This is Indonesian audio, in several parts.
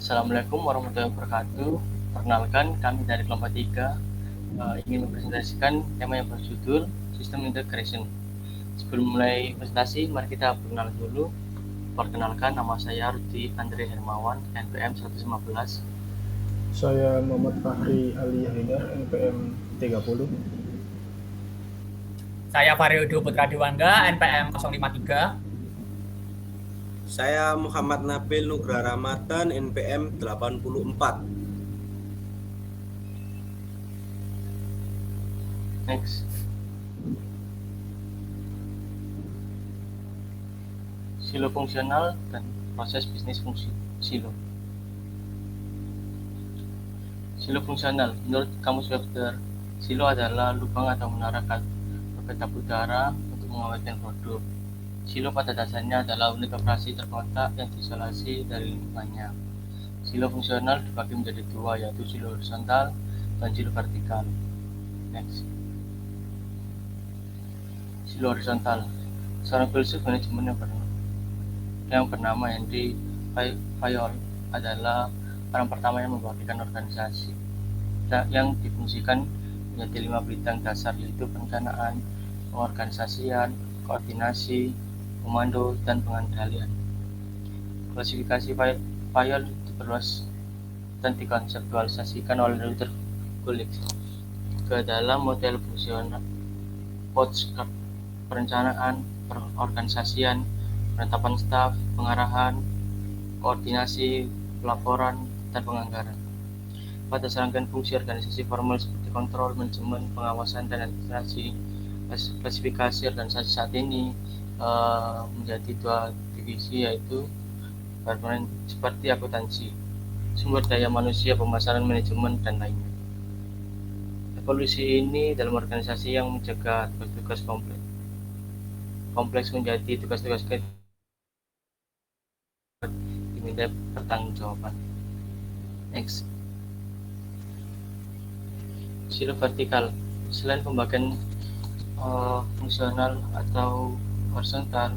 Assalamualaikum warahmatullahi wabarakatuh. Perkenalkan, kami dari kelompok 3 ingin mempresentasikan tema yang berjudul System Integration. Sebelum mulai presentasi, mari kita perkenalan dulu. Perkenalkan, nama saya Rudi Andre Hermawan, NPM 115. Saya Muhammad Fahri Ali Haidar, NPM 30. Saya Fariodo Putra Dewangga, NPM 053. Saya Muhammad Nabil Nugra Ramadan, NPM 84. Next. Silo fungsional dan proses bisnis fungsi silo. Silo fungsional, menurut Kamus Webster, silo adalah lubang atau menara kedap udara untuk mengawetkan produk. Silo pada dasarnya adalah unit operasi terkontak yang diisolasi dari lingkungannya. Silo fungsional dibagi menjadi dua, yaitu silo horizontal dan silo vertikal. Next. Silo horizontal, seorang filsuf manajemen yang bernama Henry Fayol adalah orang pertama yang membagikan organisasi yang difungsikan menjadi 5 bidang dasar, yaitu perencanaan, pengorganisasian, koordinasi, komando, dan pengendalian. Klasifikasi Fayol diperluas dan dikonseptualisasikan oleh Luther Gulick ke dalam model fungsional Postcard, perencanaan, perorganisasian, penetapan staf, pengarahan, koordinasi, pelaporan, dan penganggaran. Pada serangkaian fungsi organisasi formal seperti kontrol, manajemen, pengawasan, dan administrasi, klasifikasi organisasi saat ini menjadi dua divisi, yaitu seperti akuntansi, sumber daya manusia, pemasaran, manajemen, dan lainnya. Evolusi ini dalam organisasi yang menjaga tugas-tugas kompleks menjadi tugas-tugas diminta pertanggungjawaban. Next. Silo vertikal, selain pembagian fungsional atau horizontal,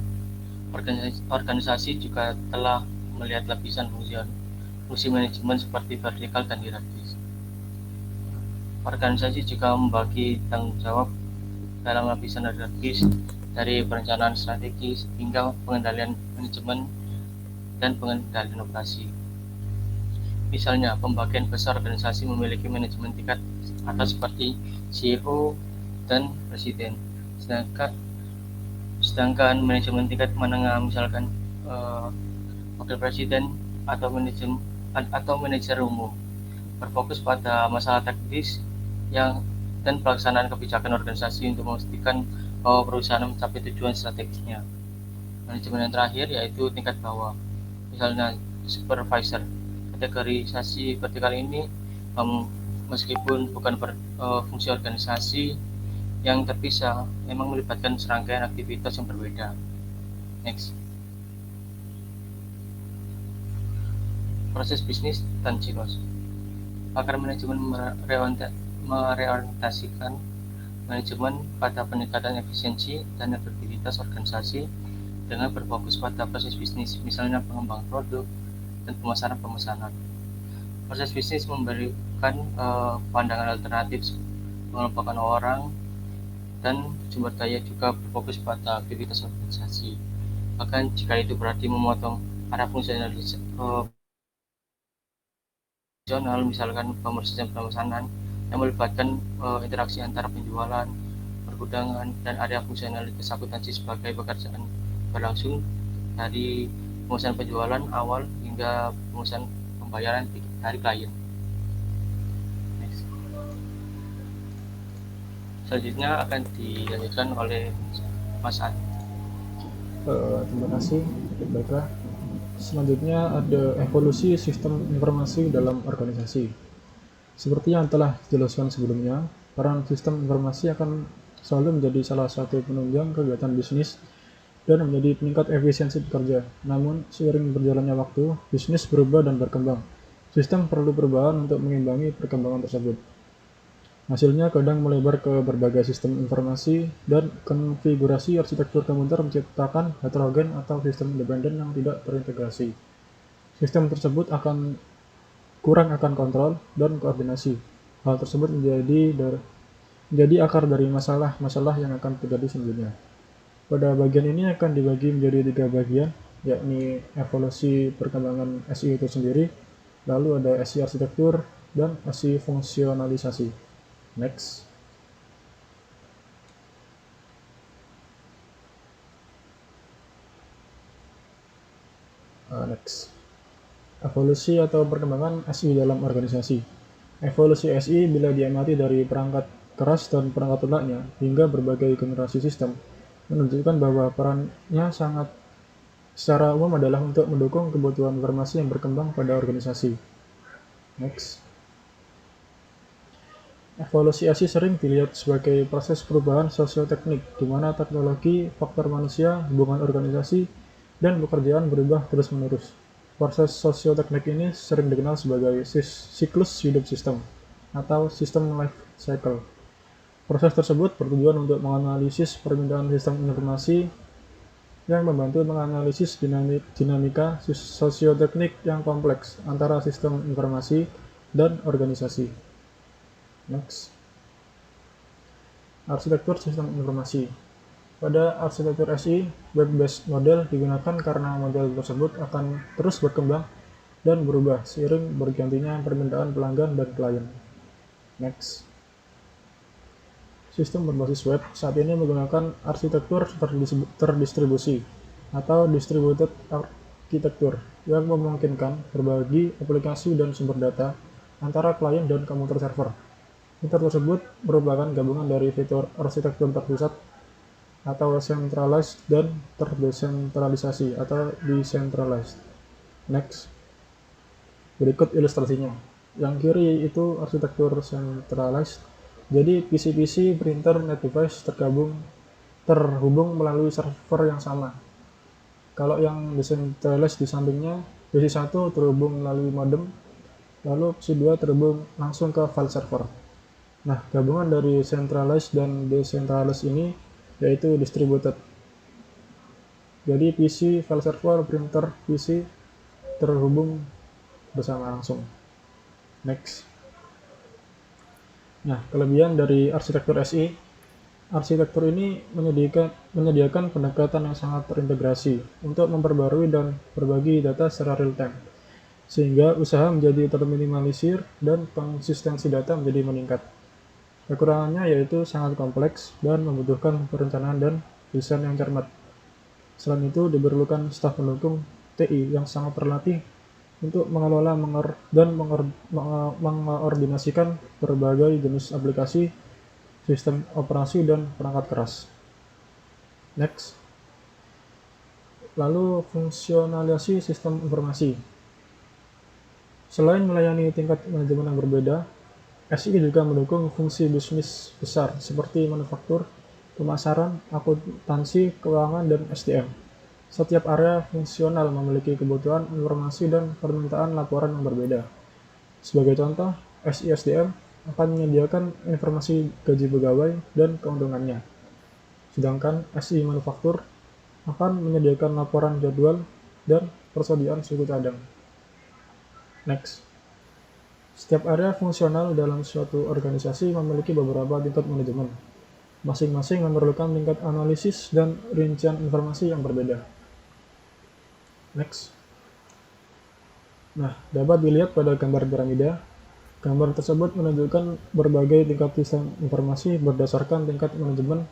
organisasi juga telah melihat lapisan fungsi manajemen seperti vertikal dan hierarkis. Organisasi juga membagi tanggung jawab dalam lapisan hierarkis dari perencanaan strategis hingga pengendalian manajemen dan pengendalian operasi. Misalnya, pembagian besar organisasi memiliki manajemen tingkat atas seperti CEO dan presiden, sedangkan manajemen tingkat menengah misalkan wakil presiden atau manajer umum berfokus pada masalah teknis dan pelaksanaan kebijakan organisasi untuk memastikan bahwa perusahaan mencapai tujuan strategisnya. Manajemen yang terakhir yaitu tingkat bawah, misalnya supervisor. Kategorisasi vertikal ini meskipun bukan fungsi organisasi yang terpisah, memang melibatkan serangkaian aktivitas yang berbeda. Next. Proses bisnis dan silos. Pakar manajemen mereorientasikan manajemen pada peningkatan efisiensi dan efektivitas organisasi dengan berfokus pada proses bisnis, misalnya pengembangan produk dan pemesanan. Proses bisnis memberikan pandangan alternatif, pengelompokan orang, dan sumber daya juga berfokus pada aktivitas organisasi. Bahkan jika itu berarti memotong arah fungsional, misalkan pemesanan yang melibatkan interaksi antara penjualan, pergudangan, dan area fungsionalitas akuntansi sebagai pekerjaan berlangsung dari pemesanan penjualan awal hingga pemesanan pembayaran dari klien. Next. Selanjutnya akan dilanjutkan oleh Mas Adi. Terima kasih. Baiklah. Selanjutnya ada evolusi sistem informasi dalam organisasi. Seperti yang telah dijelaskan sebelumnya, peran sistem informasi akan selalu menjadi salah satu penunjang kegiatan bisnis dan menjadi peningkat efisiensi bekerja. Namun, seiring berjalannya waktu, bisnis berubah dan berkembang. Sistem perlu perubahan untuk mengimbangi perkembangan tersebut. Hasilnya kadang melebar ke berbagai sistem informasi dan konfigurasi arsitektur komputer menciptakan heterogen atau sistem independen yang tidak terintegrasi. Sistem tersebut akan kurang akan kontrol dan koordinasi. Hal tersebut menjadi akar dari masalah-masalah yang akan terjadi selanjutnya. Pada bagian ini akan dibagi menjadi 3 bagian, yakni evolusi perkembangan SI itu sendiri, lalu ada SI arsitektur, dan SI fungsionalisasi. Next. Next. Evolusi atau perkembangan SI dalam organisasi. Evolusi SI bila diamati dari perangkat keras dan perangkat lunaknya hingga berbagai generasi sistem menunjukkan bahwa perannya secara umum adalah untuk mendukung kebutuhan informasi yang berkembang pada organisasi. Next. Evolusi SI sering dilihat sebagai proses perubahan sosioteknik, di mana teknologi, faktor manusia, hubungan organisasi, dan pekerjaan berubah terus-menerus. Proses sosioteknik ini sering dikenal sebagai siklus hidup sistem, atau system life cycle. Proses tersebut bertujuan untuk menganalisis permintaan sistem informasi yang membantu menganalisis dinamika sosioteknik yang kompleks antara sistem informasi dan organisasi. Next. Arsitektur sistem informasi. Pada arsitektur SI, web-based model digunakan karena model tersebut akan terus berkembang dan berubah seiring bergantinya permintaan pelanggan dan klien. Next. Sistem berbasis web saat ini menggunakan arsitektur terdistribusi atau distributed architecture yang memungkinkan berbagi aplikasi dan sumber data antara klien dan komputer server. Fitur tersebut merupakan gabungan dari fitur arsitektur terpusat atau centralized dan terdesentralisasi atau decentralized. Next. Berikut ilustrasinya. Yang kiri itu arsitektur centralized. Jadi PC-PC printer net device terhubung melalui server yang sama. Kalau yang decentralized di sampingnya, PC1 terhubung melalui modem, lalu PC2 terhubung langsung ke file server. Nah, gabungan dari centralized dan decentralized ini yaitu distributed. Jadi PC, file server, printer, PC terhubung bersama langsung. Next. Nah, kelebihan dari arsitektur SI. Arsitektur ini menyediakan pendekatan yang sangat terintegrasi untuk memperbarui dan berbagi data secara real time, sehingga usaha menjadi terminimalisir dan konsistensi data menjadi meningkat. Kekurangannya yaitu sangat kompleks dan membutuhkan perencanaan dan desain yang cermat. Selain itu, diperlukan staf pendukung TI yang sangat terlatih untuk mengelola dan mengkoordinasikan berbagai jenis aplikasi, sistem operasi, dan perangkat keras. Next. Lalu, fungsionalisasi sistem informasi. Selain melayani tingkat manajemen yang berbeda, SI juga mendukung fungsi bisnis besar seperti manufaktur, pemasaran, akuntansi, keuangan, dan SDM. Setiap area fungsional memiliki kebutuhan informasi dan permintaan laporan yang berbeda. Sebagai contoh, SI SDM akan menyediakan informasi gaji pegawai dan keuntungannya. Sedangkan SI manufaktur akan menyediakan laporan jadwal dan persediaan suku cadang. Next. Setiap area fungsional dalam suatu organisasi memiliki beberapa tingkat manajemen. Masing-masing memerlukan tingkat analisis dan rincian informasi yang berbeda. Next. Nah, dapat dilihat pada gambar piramida. Gambar tersebut menunjukkan berbagai tingkat sistem informasi berdasarkan tingkat manajemen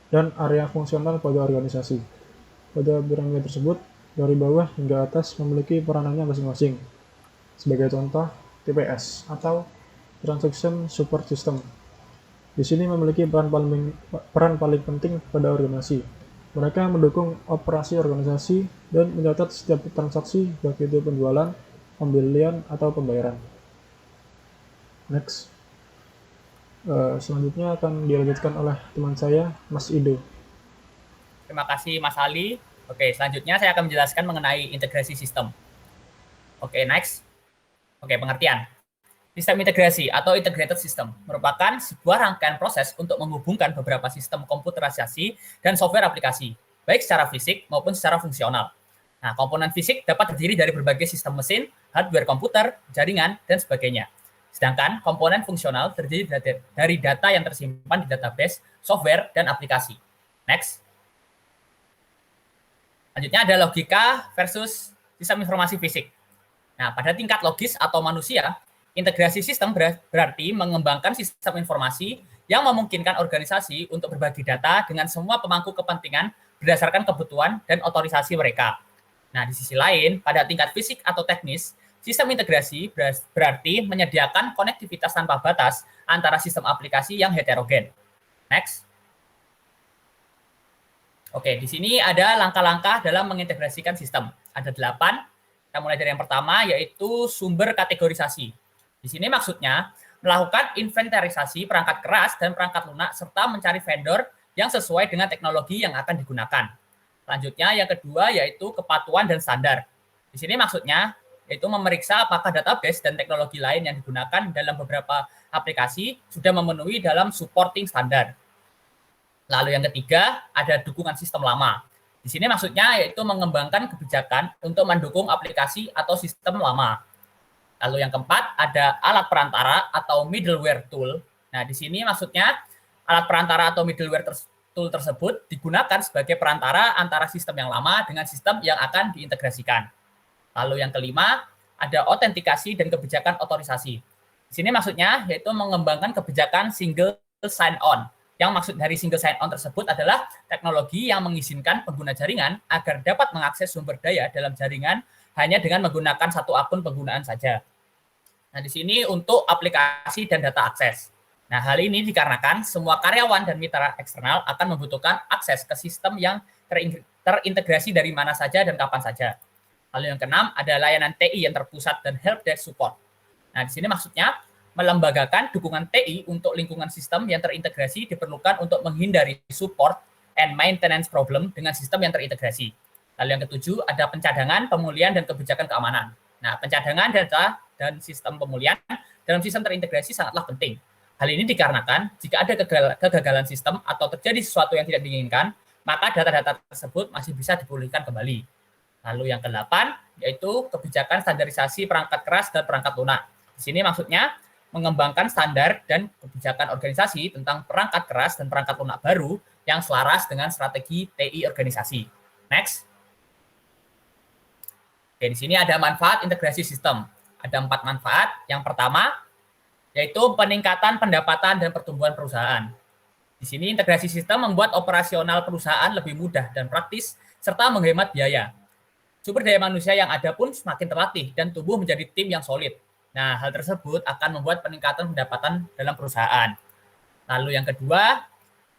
dan area fungsional pada organisasi. Pada piramida tersebut, dari bawah hingga atas memiliki peranannya masing-masing. Sebagai contoh, TPS atau Transaction Support System. Di sini memiliki peran paling penting pada organisasi. Mereka mendukung operasi organisasi dan mencatat setiap transaksi, baik itu penjualan, pembelian, atau pembayaran. Next. Selanjutnya akan dilanjutkan oleh teman saya, Mas Ido. Terima kasih Mas Ali. Oke, selanjutnya saya akan menjelaskan mengenai integrasi sistem. Oke, next. Oke, pengertian. Sistem integrasi atau integrated system merupakan sebuah rangkaian proses untuk menghubungkan beberapa sistem komputerisasi dan software aplikasi, baik secara fisik maupun secara fungsional. Nah, komponen fisik dapat terdiri dari berbagai sistem mesin, hardware komputer, jaringan, dan sebagainya. Sedangkan komponen fungsional terdiri dari data yang tersimpan di database, software, dan aplikasi. Next. Selanjutnya ada logika versus sistem informasi fisik. Nah, pada tingkat logis atau manusia, integrasi sistem berarti mengembangkan sistem informasi yang memungkinkan organisasi untuk berbagi data dengan semua pemangku kepentingan berdasarkan kebutuhan dan otorisasi mereka. Nah, di sisi lain, pada tingkat fisik atau teknis, sistem integrasi berarti menyediakan konektivitas tanpa batas antara sistem aplikasi yang heterogen. Next. Oke, di sini ada langkah-langkah dalam mengintegrasikan sistem. Ada 8. Kita mulai dari yang pertama, yaitu sumber kategorisasi. Di sini maksudnya melakukan inventarisasi perangkat keras dan perangkat lunak serta mencari vendor yang sesuai dengan teknologi yang akan digunakan. Selanjutnya yang kedua yaitu kepatuhan dan standar. Di sini maksudnya yaitu memeriksa apakah database dan teknologi lain yang digunakan dalam beberapa aplikasi sudah memenuhi dalam supporting standar. Lalu yang ketiga ada dukungan sistem lama. Di sini maksudnya yaitu mengembangkan kebijakan untuk mendukung aplikasi atau sistem lama. Lalu yang keempat ada alat perantara atau middleware tool. Nah, di sini maksudnya alat perantara atau middleware tool tersebut digunakan sebagai perantara antara sistem yang lama dengan sistem yang akan diintegrasikan. Lalu yang kelima ada autentikasi dan kebijakan otorisasi. Di sini maksudnya yaitu mengembangkan kebijakan single sign-on. Yang maksud dari single sign-on tersebut adalah teknologi yang mengizinkan pengguna jaringan agar dapat mengakses sumber daya dalam jaringan hanya dengan menggunakan satu akun penggunaan saja. Nah, di sini untuk aplikasi dan data akses. Nah, hal ini dikarenakan semua karyawan dan mitra eksternal akan membutuhkan akses ke sistem yang terintegrasi dari mana saja dan kapan saja. Lalu yang keenam, ada layanan TI yang terpusat dan helpdesk support. Nah, di sini maksudnya melembagakan dukungan TI untuk lingkungan sistem yang terintegrasi diperlukan untuk menghindari support and maintenance problem dengan sistem yang terintegrasi. Lalu yang ketujuh, ada pencadangan, pemulihan, dan kebijakan keamanan. Nah, pencadangan data dan sistem pemulihan dalam sistem terintegrasi sangatlah penting. Hal ini dikarenakan jika ada kegagalan sistem atau terjadi sesuatu yang tidak diinginkan, maka data-data tersebut masih bisa dipulihkan kembali. Lalu yang ke-8, yaitu kebijakan standarisasi perangkat keras dan perangkat lunak. Di sini maksudnya mengembangkan standar dan kebijakan organisasi tentang perangkat keras dan perangkat lunak baru yang selaras dengan strategi TI organisasi. Next. Oke, di sini ada manfaat integrasi sistem. Ada 4 manfaat. Yang pertama, yaitu peningkatan pendapatan dan pertumbuhan perusahaan. Di sini integrasi sistem membuat operasional perusahaan lebih mudah dan praktis, serta menghemat biaya. Sumber daya manusia yang ada pun semakin terlatih dan tumbuh menjadi tim yang solid. Nah, hal tersebut akan membuat peningkatan pendapatan dalam perusahaan. Lalu yang kedua,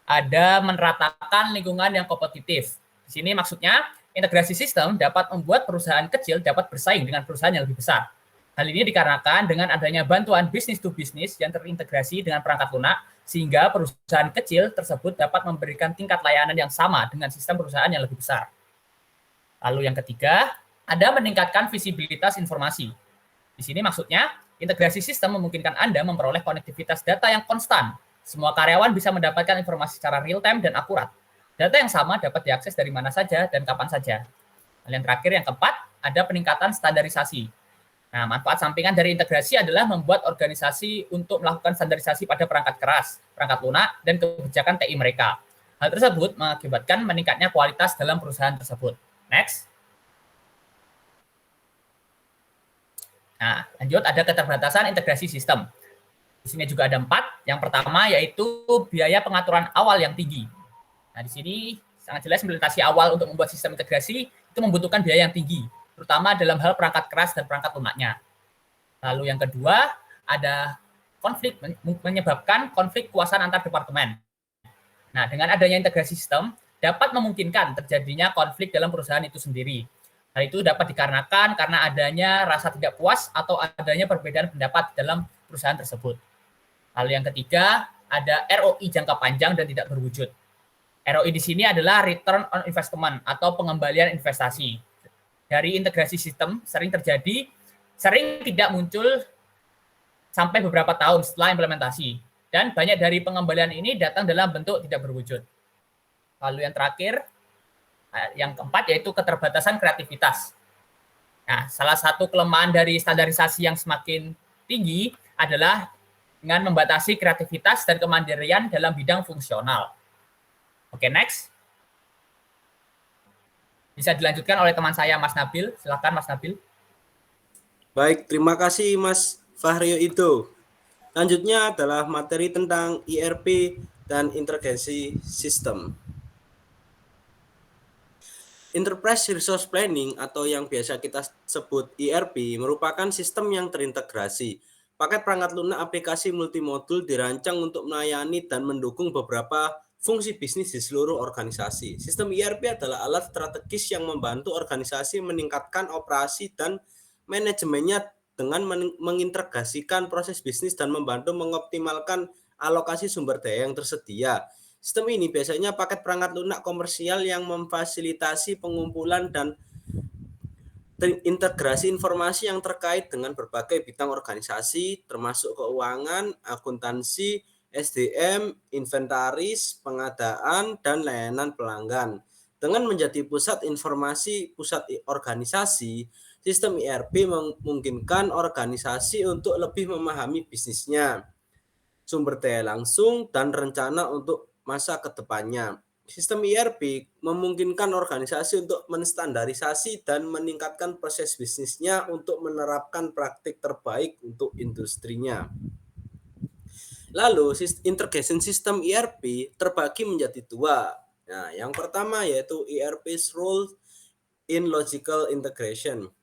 ada meratakan lingkungan yang kompetitif. Di sini maksudnya, integrasi sistem dapat membuat perusahaan kecil dapat bersaing dengan perusahaan yang lebih besar. Hal ini dikarenakan dengan adanya bantuan business to business yang terintegrasi dengan perangkat lunak, sehingga perusahaan kecil tersebut dapat memberikan tingkat layanan yang sama dengan sistem perusahaan yang lebih besar. Lalu yang ketiga, ada meningkatkan visibilitas informasi. Di sini maksudnya, integrasi sistem memungkinkan Anda memperoleh konektivitas data yang konstan. Semua karyawan bisa mendapatkan informasi secara real-time dan akurat. Data yang sama dapat diakses dari mana saja dan kapan saja. Hal yang terakhir, yang keempat, ada peningkatan standarisasi. Nah, manfaat sampingan dari integrasi adalah membuat organisasi untuk melakukan standarisasi pada perangkat keras, perangkat lunak, dan kebijakan TI mereka. Hal tersebut mengakibatkan meningkatnya kualitas dalam perusahaan tersebut. Next. Nah, lanjut ada keterbatasan integrasi sistem. Di sini juga ada 4. Yang pertama yaitu biaya pengaturan awal yang tinggi. Nah, di sini sangat jelas implementasi awal untuk membuat sistem integrasi itu membutuhkan biaya yang tinggi, terutama dalam hal perangkat keras dan perangkat lunaknya. Lalu yang kedua, ada menyebabkan konflik kekuasaan antar departemen. Nah, dengan adanya integrasi sistem, dapat memungkinkan terjadinya konflik dalam perusahaan itu sendiri. Hal itu dapat dikarenakan karena adanya rasa tidak puas atau adanya perbedaan pendapat dalam perusahaan tersebut. Lalu yang ketiga, ada ROI jangka panjang dan tidak berwujud. ROI di sini adalah return on investment atau pengembalian investasi. Dari integrasi sistem sering tidak muncul sampai beberapa tahun setelah implementasi. Dan banyak dari pengembalian ini datang dalam bentuk tidak berwujud. Lalu yang terakhir, Yang keempat yaitu keterbatasan kreativitas. Nah, salah satu kelemahan dari standarisasi yang semakin tinggi adalah dengan membatasi kreativitas dan kemandirian dalam bidang fungsional. Oke, next. Bisa dilanjutkan oleh teman saya, Mas Nabil. Silakan, Mas Nabil. Baik, terima kasih Mas Fahrio itu. Selanjutnya adalah materi tentang ERP dan integrasi sistem. Enterprise Resource Planning atau yang biasa kita sebut ERP merupakan sistem yang terintegrasi. Paket perangkat lunak aplikasi multimodul dirancang untuk melayani dan mendukung beberapa fungsi bisnis di seluruh organisasi. Sistem ERP adalah alat strategis yang membantu organisasi meningkatkan operasi dan manajemennya dengan mengintegrasikan proses bisnis dan membantu mengoptimalkan alokasi sumber daya yang tersedia. Sistem ini biasanya paket perangkat lunak komersial yang memfasilitasi pengumpulan dan integrasi informasi yang terkait dengan berbagai bidang organisasi, termasuk keuangan, akuntansi, SDM, inventaris, pengadaan, dan layanan pelanggan. Dengan menjadi pusat informasi pusat organisasi, sistem ERP memungkinkan organisasi untuk lebih memahami bisnisnya, sumber daya langsung, dan rencana untuk masa ke depannya. Sistem ERP memungkinkan organisasi untuk menstandarisasi dan meningkatkan proses bisnisnya untuk menerapkan praktik terbaik untuk industrinya. Lalu, integration system ERP terbagi menjadi dua. Nah, yang pertama yaitu ERP's role in logical integration.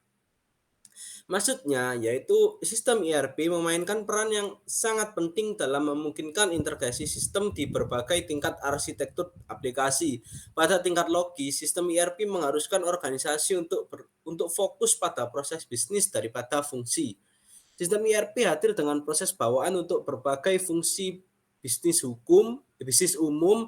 Maksudnya yaitu sistem ERP memainkan peran yang sangat penting dalam memungkinkan integrasi sistem di berbagai tingkat arsitektur aplikasi. Pada tingkat logis, sistem ERP mengharuskan organisasi untuk fokus pada proses bisnis daripada fungsi. Sistem ERP hadir dengan proses bawaan untuk berbagai fungsi bisnis umum.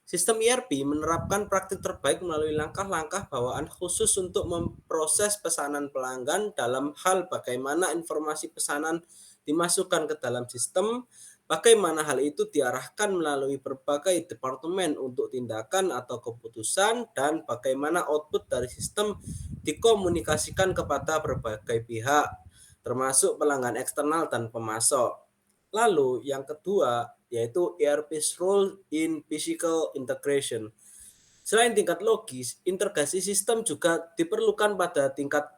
Sistem ERP menerapkan praktik terbaik melalui langkah-langkah bawaan khusus untuk memproses pesanan pelanggan dalam hal bagaimana informasi pesanan dimasukkan ke dalam sistem, bagaimana hal itu diarahkan melalui berbagai departemen untuk tindakan atau keputusan, dan bagaimana output dari sistem dikomunikasikan kepada berbagai pihak, termasuk pelanggan eksternal dan pemasok. Lalu yang kedua yaitu ERP's role in physical integration. Selain tingkat logis, integrasi sistem juga diperlukan pada tingkat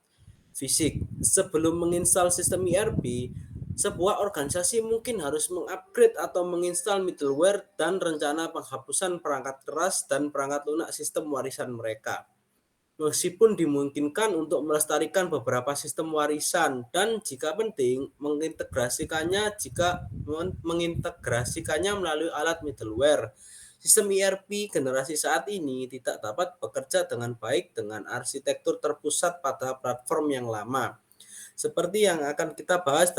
fisik. Sebelum menginstal sistem ERP, sebuah organisasi mungkin harus mengupgrade atau menginstal middleware dan rencana penghapusan perangkat keras dan perangkat lunak sistem warisan mereka. Meskipun dimungkinkan untuk melestarikan beberapa sistem warisan dan jika penting mengintegrasikannya melalui alat middleware. Sistem ERP generasi saat ini tidak dapat bekerja dengan baik dengan arsitektur terpusat pada platform yang lama. Seperti yang akan kita bahas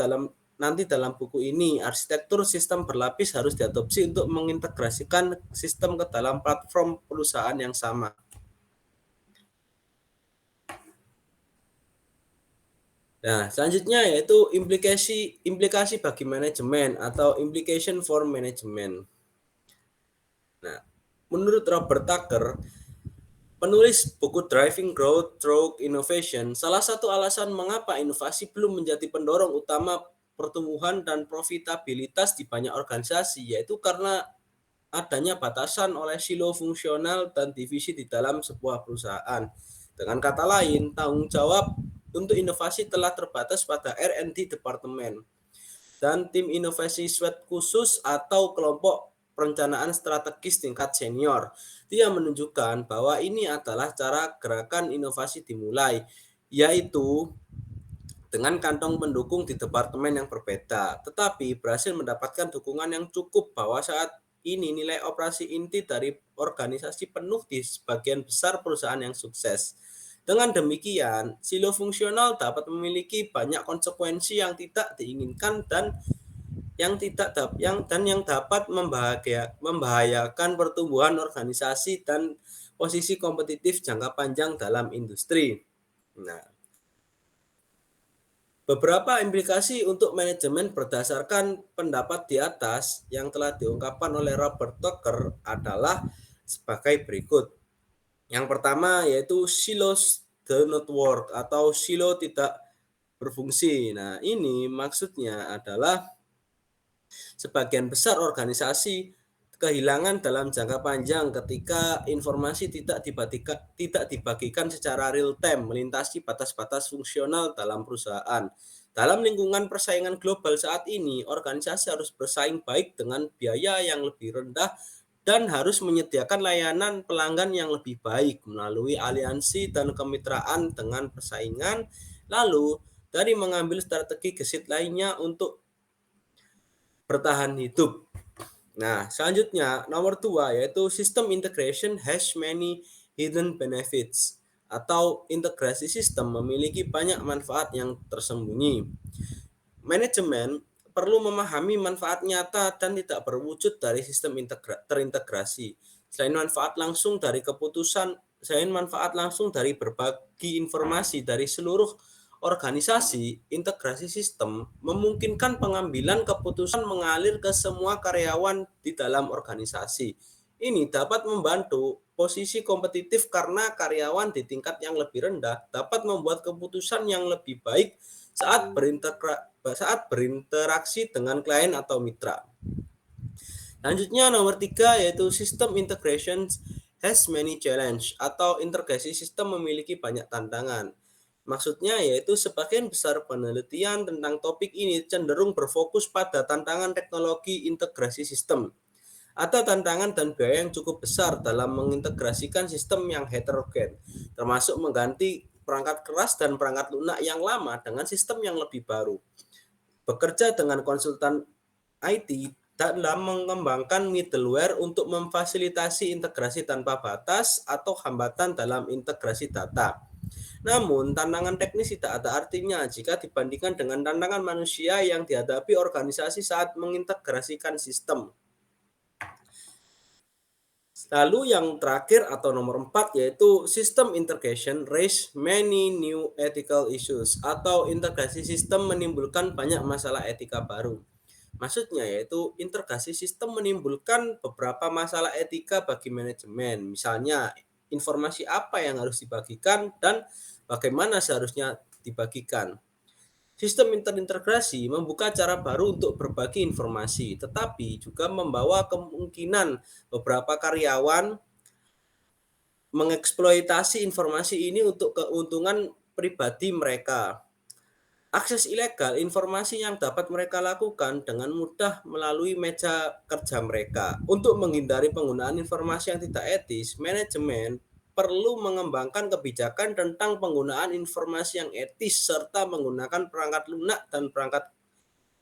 nanti dalam buku ini, arsitektur sistem berlapis harus diadopsi untuk mengintegrasikan sistem ke dalam platform perusahaan yang sama. Nah, selanjutnya yaitu implikasi bagi manajemen atau implication for management. Nah, menurut Robert Tucker, penulis buku Driving Growth Through Innovation, salah satu alasan mengapa inovasi belum menjadi pendorong utama pertumbuhan dan profitabilitas di banyak organisasi yaitu karena adanya batasan oleh silo fungsional dan divisi di dalam sebuah perusahaan. Dengan kata lain, tanggung jawab untuk inovasi telah terbatas pada R&D departemen dan tim inovasi suite khusus atau kelompok perencanaan strategis tingkat senior. Dia menunjukkan bahwa ini adalah cara gerakan inovasi dimulai, yaitu dengan kantong pendukung di departemen yang berbeda, tetapi berhasil mendapatkan dukungan yang cukup bahwa saat ini nilai operasi inti dari organisasi penuh di sebagian besar perusahaan yang sukses. Dengan demikian, silo fungsional dapat memiliki banyak konsekuensi yang tidak diinginkan dan yang dapat membahayakan pertumbuhan organisasi dan posisi kompetitif jangka panjang dalam industri. Nah, beberapa implikasi untuk manajemen berdasarkan pendapat di atas yang telah diungkapkan oleh Robert Tucker adalah sebagai berikut. Yang pertama yaitu silos do not work atau silo tidak berfungsi. Nah, ini maksudnya adalah sebagian besar organisasi kehilangan dalam jangka panjang ketika informasi tidak dibagikan secara real time melintasi batas-batas fungsional dalam perusahaan. Dalam lingkungan persaingan global saat ini, organisasi harus bersaing baik dengan biaya yang lebih rendah dan harus menyediakan layanan pelanggan yang lebih baik melalui aliansi dan kemitraan dengan persaingan. Lalu, dari mengambil strategi gesit lainnya untuk bertahan hidup. Nah, selanjutnya nomor 2 yaitu system integration has many hidden benefits atau integrasi sistem memiliki banyak manfaat yang tersembunyi. Manajemen perlu memahami manfaat nyata dan tidak berwujud dari sistem terintegrasi. Selain manfaat langsung dari berbagi informasi dari seluruh organisasi, integrasi sistem memungkinkan pengambilan keputusan mengalir ke semua karyawan di dalam organisasi. Ini dapat membantu posisi kompetitif karena karyawan di tingkat yang lebih rendah dapat membuat keputusan yang lebih baik saat berinteraksi dengan klien atau mitra. Selanjutnya nomor 3 yaitu system integration has many challenge atau integrasi sistem memiliki banyak tantangan. Maksudnya yaitu sebagian besar penelitian tentang topik ini cenderung berfokus pada tantangan teknologi integrasi sistem. Ada tantangan dan biaya yang cukup besar dalam mengintegrasikan sistem yang heterogen, termasuk mengganti perangkat keras dan perangkat lunak yang lama dengan sistem yang lebih baru. Bekerja dengan konsultan IT dalam mengembangkan middleware untuk memfasilitasi integrasi tanpa batas atau hambatan dalam integrasi data. Namun, tantangan teknis tidak ada artinya jika dibandingkan dengan tantangan manusia yang dihadapi organisasi saat mengintegrasikan sistem. Lalu yang terakhir atau nomor 4 yaitu system integration raise many new ethical issues atau integrasi sistem menimbulkan banyak masalah etika baru. Maksudnya yaitu integrasi sistem menimbulkan beberapa masalah etika bagi manajemen. Misalnya informasi apa yang harus dibagikan dan bagaimana seharusnya dibagikan. Sistem terintegrasi membuka cara baru untuk berbagi informasi, tetapi juga membawa kemungkinan beberapa karyawan mengeksploitasi informasi ini untuk keuntungan pribadi mereka. Akses ilegal informasi yang dapat mereka lakukan dengan mudah melalui meja kerja mereka. Untuk menghindari penggunaan informasi yang tidak etis, manajemen perlu mengembangkan kebijakan tentang penggunaan informasi yang etis serta menggunakan perangkat lunak dan perangkat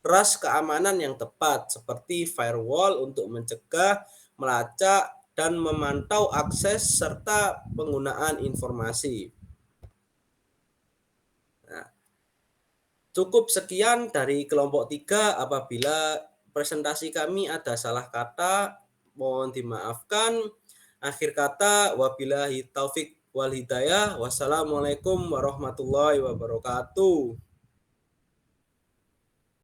keras keamanan yang tepat seperti firewall untuk mencegah, melacak, dan memantau akses serta penggunaan informasi. Cukup sekian dari kelompok 3. Apabila presentasi kami ada salah kata, mohon dimaafkan. Akhir kata, wabillahi taufik wal hidayah. Wassalamualaikum warahmatullahi wabarakatuh.